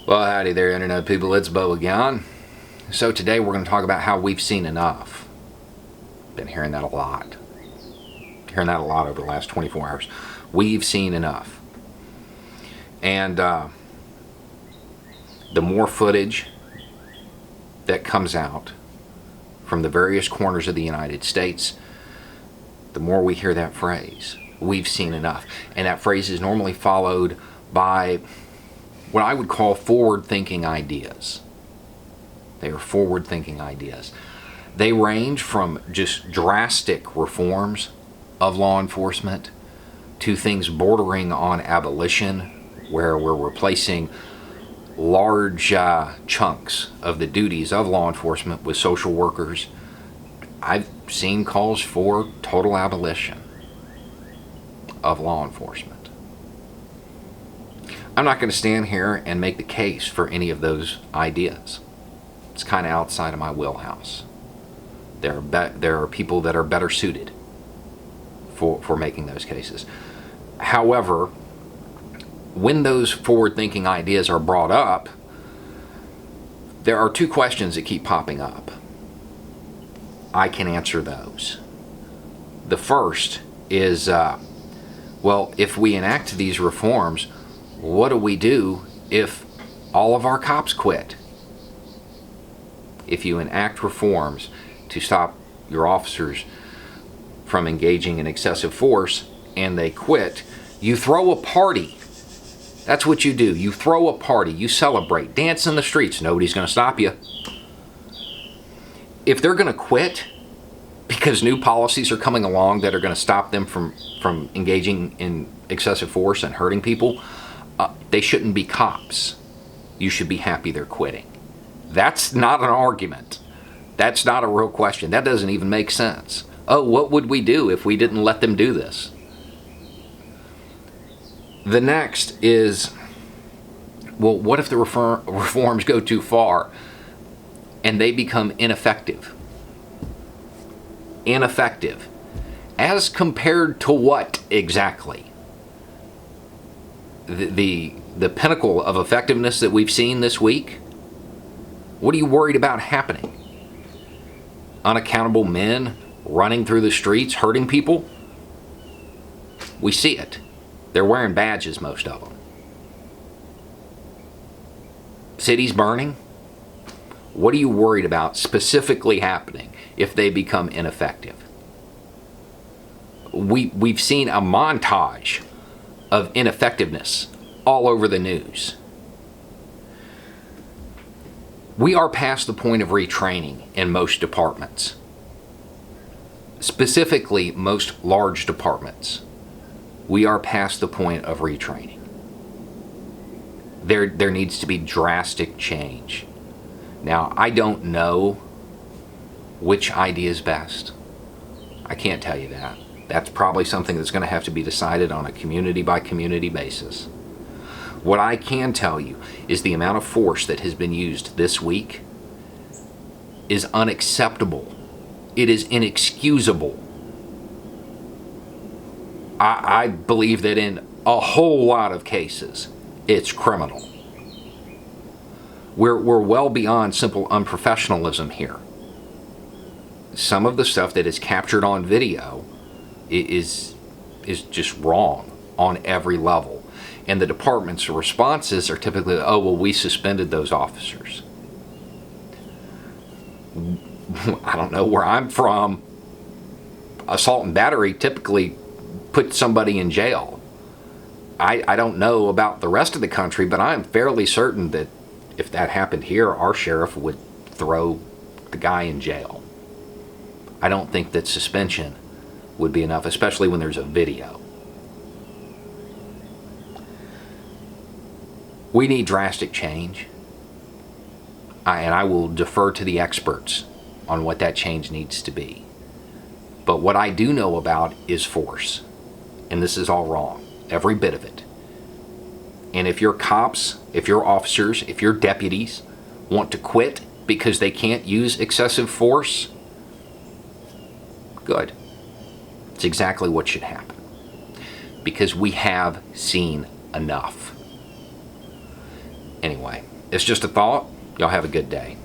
Well, howdy there, Internet people. It's Bo again. So today we're going to talk about how we've seen enough. Been hearing that a lot. Hearing that a lot over the last 24 hours. We've seen enough. And the more footage that comes out from the various corners of the United States, the more we hear that phrase. We've seen enough. And that phrase is normally followed by what I would call forward-thinking ideas. They are forward-thinking ideas. They range from just drastic reforms of law enforcement to things bordering on abolition, where we're replacing large chunks of the duties of law enforcement with social workers. I've seen calls for total abolition of law enforcement. I'm not going to stand here and make the case for any of those ideas. It's kind of outside of my wheelhouse. There are people that are better suited for making those cases. However, when those forward-thinking ideas are brought up, there are two questions that keep popping up. I can answer those. The first is, well, if we enact these reforms, what do we do if all of our cops quit? If you enact reforms to stop your officers from engaging in excessive force and they quit, you throw a party. That's what you do. You throw a party. You celebrate. Dance in the streets. Nobody's going to stop you. If they're going to quit because new policies are coming along that are going to stop them from engaging in excessive force and hurting people, they shouldn't be cops. You should be happy they're quitting. That's not an argument. That's not a real question. That doesn't even make sense. Oh, what would we do if we didn't let them do this? The next is, well, what if the reforms go too far and they become ineffective? Ineffective. As compared to what exactly? The pinnacle of effectiveness that we've seen this week? What are you worried about happening? Unaccountable men running through the streets, hurting people? We see it. They're wearing badges, most of them. Cities burning? What are you worried about specifically happening if they become ineffective? We've seen a montage of ineffectiveness all over the news. We are past the point of retraining in most departments. Specifically, most large departments. We are past the point of retraining. There needs to be drastic change. Now, I don't know which idea is best. I can't tell you that. That's probably something that's going to have to be decided on a community-by-community basis. What I can tell you is the amount of force that has been used this week is unacceptable. It is inexcusable. I believe that in a whole lot of cases, it's criminal. We're well beyond simple unprofessionalism here. Some of the stuff that is captured on video is just wrong on every level. And the department's responses are typically, oh, well, we suspended those officers. I don't know where I'm from. Assault and battery typically put somebody in jail. I don't know about the rest of the country, but I'm fairly certain that if that happened here, our sheriff would throw the guy in jail. I don't think that suspension would be enough, especially when there's a video. We need drastic change, and I will defer to the experts on what that change needs to be. But what I do know about is force, and this is all wrong, every bit of it. And if your cops, if your officers, if your deputies want to quit because they can't use excessive force, good. It's exactly what should happen. Because we have seen enough. Anyway, it's just a thought. Y'all have a good day.